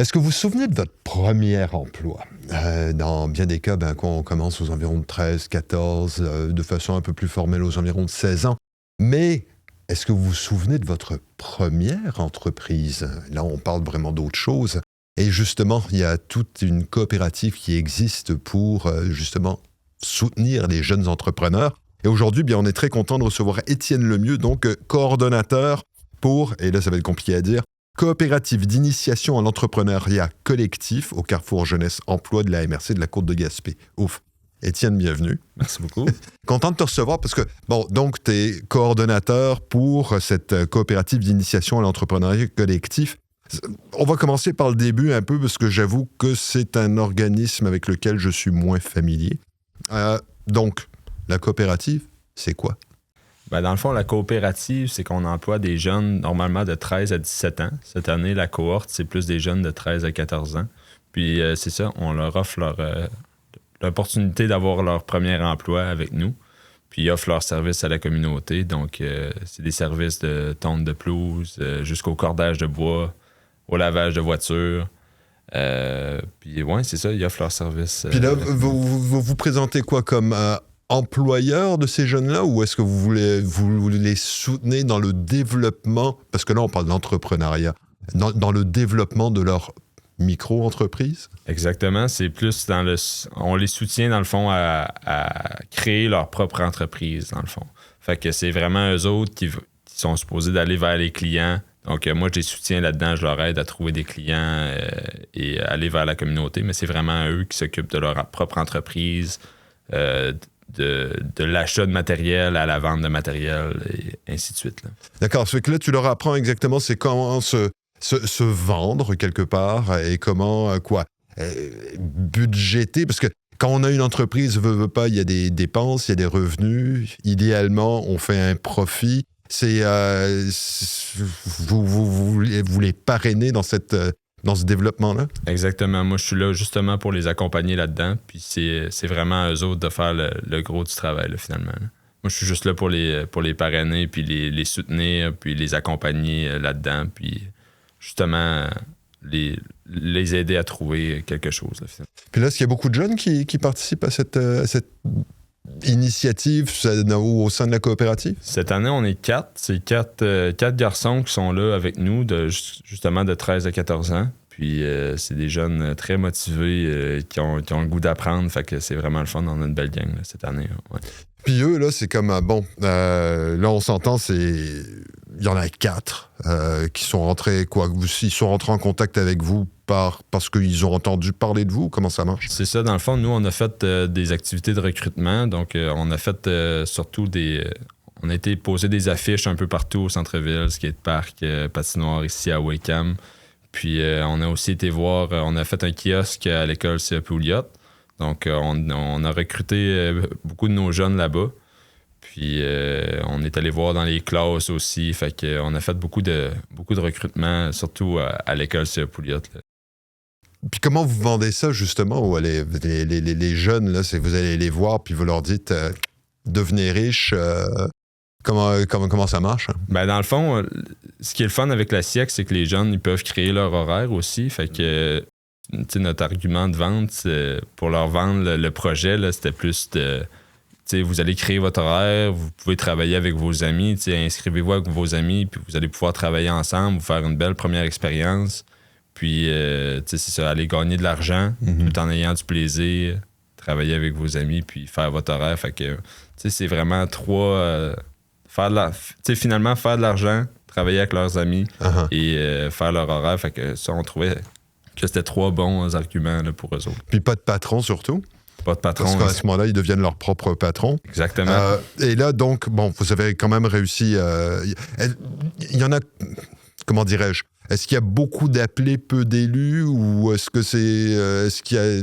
Est-ce que vous vous souvenez de votre premier emploi? Dans bien des cas, quand on commence aux environs de 13, 14, de façon un peu plus formelle aux environs de 16 ans. Mais est-ce que vous vous souvenez de votre première entreprise? Là, on parle vraiment d'autre chose. Et justement, il y a toute une coopérative qui existe pour justement soutenir les jeunes entrepreneurs. Et aujourd'hui, bien, on est très content de recevoir Étienne Lemieux, donc coordonnateur pour, et là ça va être compliqué à dire, coopérative d'initiation à l'entrepreneuriat collectif au Carrefour Jeunesse Emploi de la MRC de la Côte de Gaspé. Ouf. Étienne, bienvenue. Merci beaucoup. Content de te recevoir parce que, donc tu es coordonnateur pour cette coopérative d'initiation à l'entrepreneuriat collectif. On va commencer par le début un peu parce que j'avoue que c'est un organisme avec lequel je suis moins familier. Donc, la coopérative, c'est quoi? Dans le fond, la coopérative, c'est qu'on emploie des jeunes normalement de 13 à 17 ans. Cette année, la cohorte, c'est plus des jeunes de 13 à 14 ans. Puis c'est ça, on leur offre l'opportunité d'avoir leur premier emploi avec nous. Puis ils offrent leur service à la communauté. Donc, c'est des services de tonte de pelouse jusqu'au cordage de bois, au lavage de voitures. Puis ouais, c'est ça, ils offrent leur service. Puis là, vous présentez quoi comme employeur de ces jeunes-là, ou est-ce que vous les soutenez dans le développement, parce que là on parle d'entrepreneuriat, dans le développement de leur micro-entreprise? Exactement, c'est plus on les soutient dans le fond à créer leur propre entreprise dans le fond. Fait que c'est vraiment eux autres qui sont supposés d'aller vers les clients. Donc, moi, je les soutiens là-dedans, je leur aide à trouver des clients et aller vers la communauté, mais c'est vraiment eux qui s'occupent de leur propre entreprise, de l'achat de matériel à la vente de matériel et ainsi de suite. Là. D'accord, ça fait que là, tu leur apprends exactement c'est comment se vendre quelque part et comment, budgéter, parce que quand on a une entreprise, veut pas, il y a des dépenses, il y a des revenus, idéalement, on fait un profit. C'est vous les parrainez dans ce développement-là? Exactement. Moi, je suis là justement pour les accompagner là-dedans. Puis c'est vraiment à eux autres de faire le gros du travail, là, finalement. Là. Moi, je suis juste là pour les parrainer, puis les soutenir, puis les accompagner là-dedans, puis justement les aider à trouver quelque chose. Là, finalement. Puis là, est-ce qu'il y a beaucoup de jeunes qui participent à cette initiative au sein de la coopérative? Cette année, on est 4. C'est 4 garçons qui sont là avec nous, justement de 13 à 14 ans. Puis c'est des jeunes très motivés qui ont le goût d'apprendre. Fait que c'est vraiment le fun. On a une belle gang là, cette année. Ouais. Puis eux, là, c'est comme, là, on s'entend, il y en a 4 qui sont rentrés, ils sont rentrés en contact avec vous parce qu'ils ont entendu parler de vous? Comment ça marche? C'est ça. Dans le fond, nous, on a fait des activités de recrutement. Donc, on a fait surtout on a été poser des affiches un peu partout au centre-ville, skatepark, patinoire ici à Wakeham. Puis, on a aussi été voir, on a fait un kiosque à l'école CEP Ouliot. Donc, on a recruté beaucoup de nos jeunes là-bas. Puis, on est allé voir dans les classes aussi. Fait qu'on a fait beaucoup de recrutement, surtout à l'école CEP Ouliot. Puis comment vous vendez ça, justement, les jeunes, là, vous allez les voir, puis vous leur dites devenez riches, comment ça marche? Dans le fond, ce qui est le fun avec la SIEC, c'est que les jeunes, ils peuvent créer leur horaire aussi. Fait que notre argument de vente, pour leur vendre le projet, là, c'était plus de... vous allez créer votre horaire, vous pouvez travailler avec vos amis, inscrivez-vous avec vos amis, puis vous allez pouvoir travailler ensemble, vous faire une belle première expérience. Puis, c'est ça, aller gagner de l'argent tout en ayant du plaisir, travailler avec vos amis, puis faire votre horaire. Fait que, c'est vraiment finalement, faire de l'argent, travailler avec leurs amis et faire leur horaire. Fait que ça, on trouvait que c'était 3 bons arguments là, pour eux autres. Puis pas de patron, surtout? Pas de patron. Parce qu'à ce moment-là, ils deviennent leurs propres patrons. Exactement. Et là, donc, vous avez quand même réussi... Il y en a... Comment dirais-je? Est-ce qu'il y a beaucoup d'appelés, peu d'élus, ou est-ce que est-ce qu'il y a...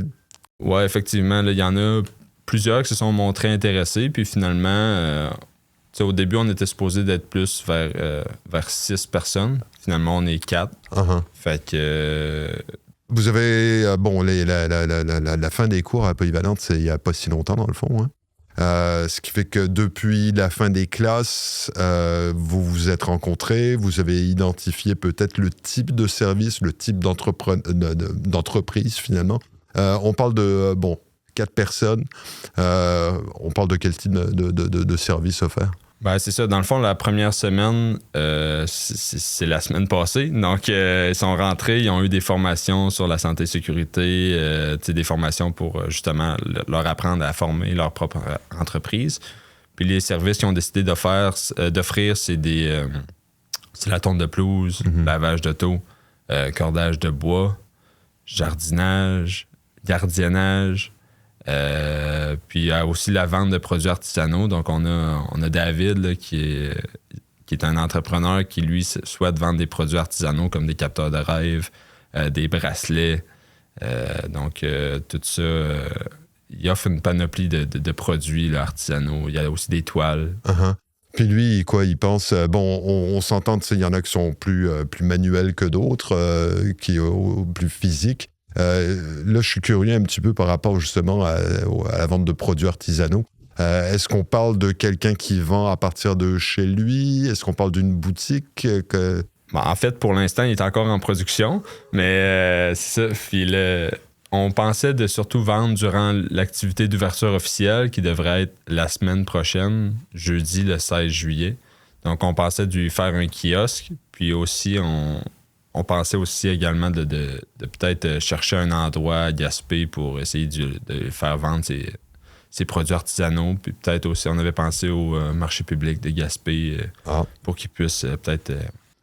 Oui, effectivement. Il y en a plusieurs qui se sont montrés intéressés. Puis finalement, au début, on était supposé d'être plus vers 6 personnes. Finalement, on est 4. Fait que... Vous avez... la fin des cours à Polyvalente, c'est il n'y a pas si longtemps, dans le fond. Hein? Ce qui fait que depuis la fin des classes, vous vous êtes rencontrés, vous avez identifié peut-être le type de service, le type d'entreprise finalement. On parle de, 4 personnes. On parle de quel type de service offert? Ben, c'est ça. Dans le fond, la première semaine, c'est la semaine passée. Donc, ils sont rentrés, ils ont eu des formations sur la santé-sécurité, des formations pour justement leur apprendre à former leur propre entreprise. Puis les services qu'ils ont décidé d'offrir, c'est la tonte de pelouse, lavage d'auto, cordage de bois, jardinage, gardiennage. Puis il y a aussi la vente de produits artisanaux. Donc, on a David là, qui est un entrepreneur qui, lui, souhaite vendre des produits artisanaux comme des capteurs de rêve, des bracelets. Donc, tout ça, il offre une panoplie de produits là, artisanaux. Il y a aussi des toiles. Uh-huh. Puis lui, quoi, il pense... on s'entend, il y en a qui sont plus manuels que d'autres, qui plus physiques. Là, je suis curieux un petit peu par rapport justement à la vente de produits artisanaux. Est-ce qu'on parle de quelqu'un qui vend à partir de chez lui? Est-ce qu'on parle d'une boutique? Bon, en fait, pour l'instant, il est encore en production, mais c'est ça. Puis on pensait de surtout vendre durant l'activité d'ouverture officielle qui devrait être la semaine prochaine, jeudi le 16 juillet. Donc, on pensait de lui faire un kiosque, puis aussi, on pensait aussi également de peut-être chercher un endroit à Gaspé pour essayer de faire vendre ses produits artisanaux. Puis peut-être aussi, on avait pensé au marché public de Gaspé pour qu'ils puissent peut-être...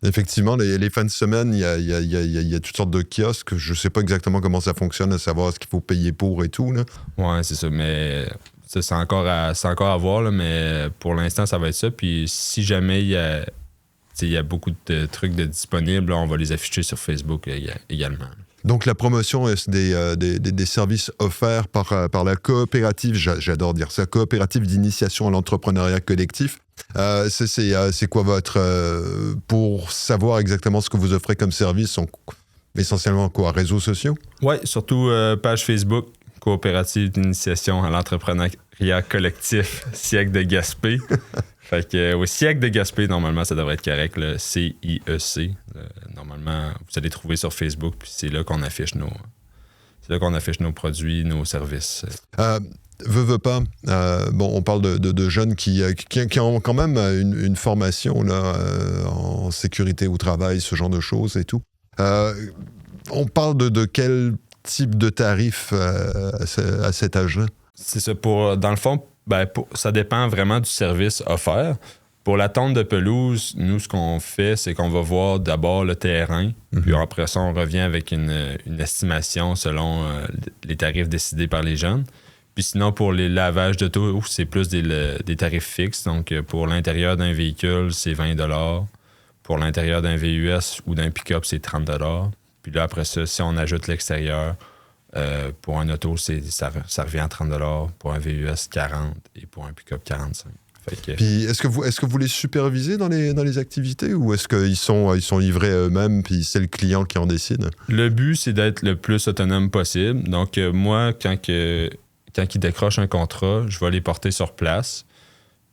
Effectivement, les fins de semaine, il y a toutes sortes de kiosques. Je ne sais pas exactement comment ça fonctionne, à savoir ce qu'il faut payer pour et tout. Oui, c'est ça, mais... Ça, c'est encore à voir, là, mais pour l'instant, ça va être ça. Puis si jamais il y a beaucoup de trucs disponibles, on va les afficher sur Facebook également. Donc la promotion est des services offerts par la coopérative, j'adore dire ça, coopérative d'initiation à l'entrepreneuriat collectif. C'est quoi votre... pour savoir exactement ce que vous offrez comme service, sont essentiellement quoi, réseaux sociaux? Oui, surtout page Facebook, coopérative d'initiation à l'entrepreneuriat collectif, Siècle de Gaspé. Fait que au Siècle de Gaspé, normalement, ça devrait être correct, le CIEC. Normalement, vous allez trouver sur Facebook, puis c'est là qu'on affiche nos produits, nos services. Veux pas. On parle de jeunes qui ont quand même une formation là, en sécurité au travail, ce genre de choses et tout. On parle de quel type de tarif à cet âge-là? C'est ça. Dans le fond, ça dépend vraiment du service offert. Pour la tonte de pelouse, nous, ce qu'on fait, c'est qu'on va voir d'abord le terrain, puis après ça, on revient avec une estimation selon les tarifs décidés par les jeunes. Puis sinon, pour les lavages d'auto, c'est plus des tarifs fixes. Donc, pour l'intérieur d'un véhicule, c'est 20 $. Pour l'intérieur d'un VUS ou d'un pick-up, c'est 30 $. Puis là, après ça, si on ajoute l'extérieur, pour un auto, ça revient à 30 $. Pour un VUS, 40 $. Et pour un pick-up, 45 $. Puis est-ce que vous les supervisez dans les activités ou est-ce qu'ils sont livrés à eux-mêmes puis c'est le client qui en décide? Le but, c'est d'être le plus autonome possible. Donc, moi, quand ils décrochent un contrat, je vais les porter sur place.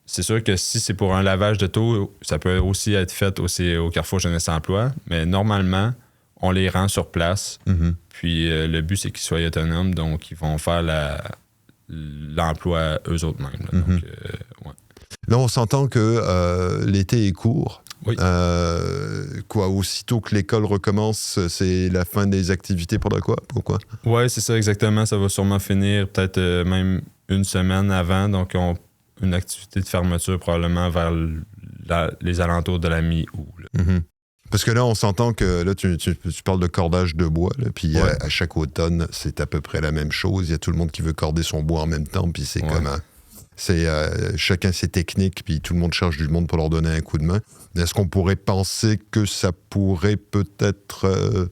C'est sûr que si c'est pour un lavage d'auto, ça peut aussi être fait aussi au Carrefour Jeunesse Emploi, mais normalement, on les rend sur place. Puis le but, c'est qu'ils soient autonomes, donc ils vont faire l'emploi eux autres mêmes. Là. Donc, ouais. Là, on s'entend que l'été est court. Oui. Aussitôt que l'école recommence, c'est la fin des activités pour quoi? Pourquoi? Oui, c'est ça exactement. Ça va sûrement finir peut-être même une semaine avant. Donc, une activité de fermeture probablement vers les alentours de la mi-août. Parce que là, on s'entend que là, tu parles de cordage de bois, là, puis à chaque automne, c'est à peu près la même chose. Il y a tout le monde qui veut corder son bois en même temps, puis c'est comme... chacun ses techniques, puis tout le monde cherche du monde pour leur donner un coup de main. Est-ce qu'on pourrait penser que ça pourrait peut-être...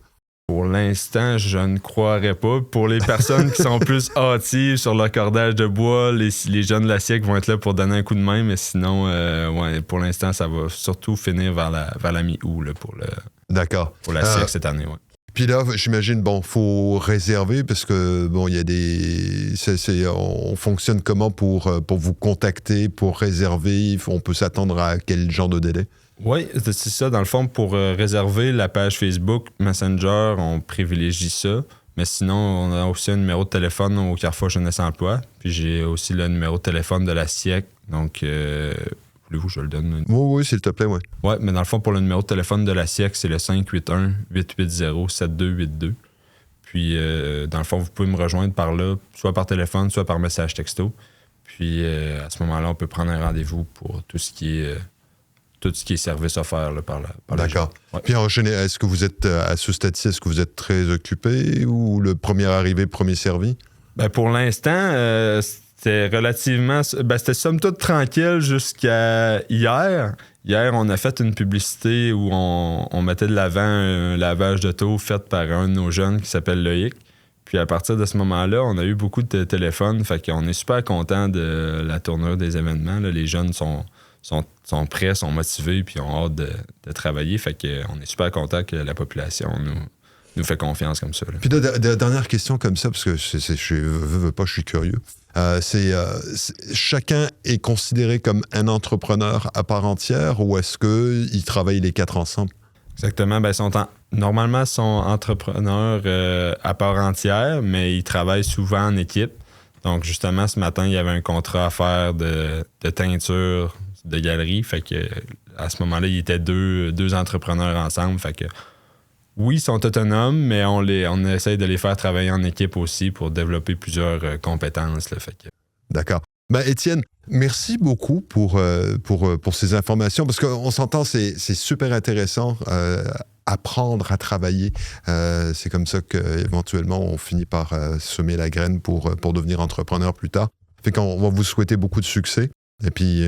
Pour l'instant, je ne croirais pas. Pour les personnes qui sont plus hâtives sur le cordage de bois, les jeunes de la SIEC vont être là pour donner un coup de main, mais sinon, pour l'instant, ça va surtout finir vers la mi-août là, pour la SIEC cette année. Ouais. Puis là, j'imagine, bon, faut réserver parce que, bon, il y a des... on fonctionne comment pour vous contacter, pour réserver? On peut s'attendre à quel genre de délai? Oui, c'est ça. Dans le fond, pour réserver la page Facebook Messenger, on privilégie ça. Mais sinon, on a aussi un numéro de téléphone au Carrefour Jeunesse Emploi. Puis j'ai aussi le numéro de téléphone de la SIEC. Donc, voulez-vous que je le donne? Oui, s'il te plaît, oui. Oui, mais dans le fond, pour le numéro de téléphone de la SIEC, c'est le 581-880-7282. Puis, dans le fond, vous pouvez me rejoindre par là, soit par téléphone, soit par message texto. Puis, à ce moment-là, on peut prendre un rendez-vous pour tout ce qui est service offert là, par D'accord. Ouais. Puis en général, est-ce que vous êtes, à ce stade-ci, est-ce que vous êtes très occupé ou le premier arrivé, premier servi? Ben, pour l'instant, c'était relativement... Ben, c'était somme toute tranquille jusqu'à hier. Hier, on a fait une publicité où on mettait de l'avant un lavage d'auto fait par un de nos jeunes qui s'appelle Loïc. Puis à partir de ce moment-là, on a eu beaucoup de téléphones. Fait qu'on est super contents de la tournure des événements. Là. Les jeunes sont prêts, sont motivés, puis ont hâte de travailler. Fait qu'on est super contents que la population nous fait confiance comme ça. Là. Puis dernière question comme ça, parce que je veux pas, je suis curieux. Chacun est considéré comme un entrepreneur à part entière ou est-ce qu'ils travaillent les quatre ensemble? Exactement. Ben, normalement, ils sont entrepreneurs à part entière, mais ils travaillent souvent en équipe. Donc, justement, ce matin, il y avait un contrat à faire de teinture de galerie. Fait que à ce moment-là, ils étaient deux entrepreneurs ensemble. Fait que oui, ils sont autonomes, mais on essaye de les faire travailler en équipe aussi pour développer plusieurs compétences. Là, fait que... D'accord. Ben, Étienne, merci beaucoup pour ces informations, parce qu'on s'entend, c'est super intéressant, apprendre à travailler. C'est comme ça qu'éventuellement, on finit par semer la graine pour devenir entrepreneur plus tard. Fait qu'on va vous souhaiter beaucoup de succès. Et puis,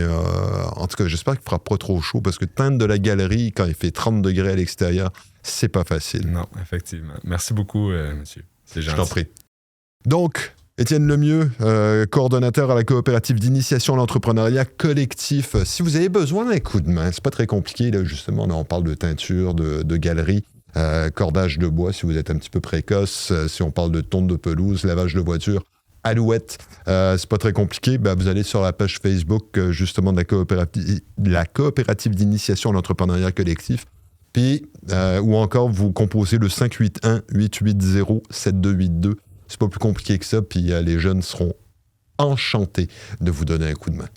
en tout cas, j'espère qu'il ne fera pas trop chaud, parce que teindre de la galerie quand il fait 30 degrés à l'extérieur, c'est pas facile. Non, effectivement. Merci beaucoup, monsieur. C'est gentil. Je t'en prie. Donc, Étienne Lemieux, coordonnateur à la coopérative d'initiation à l'entrepreneuriat collectif. Si vous avez besoin d'un coup de main, c'est pas très compliqué, là, justement, on parle de teinture, de galerie, cordage de bois, si vous êtes un petit peu précoce, si on parle de tonte de pelouse, lavage de voiture, Alouette, c'est pas très compliqué, ben, vous allez sur la page Facebook, justement, de la coopérative d'initiation à l'entrepreneuriat collectif, puis, ou encore, vous composez le 581-880-7282. C'est pas plus compliqué que ça, puis les jeunes seront enchantés de vous donner un coup de main.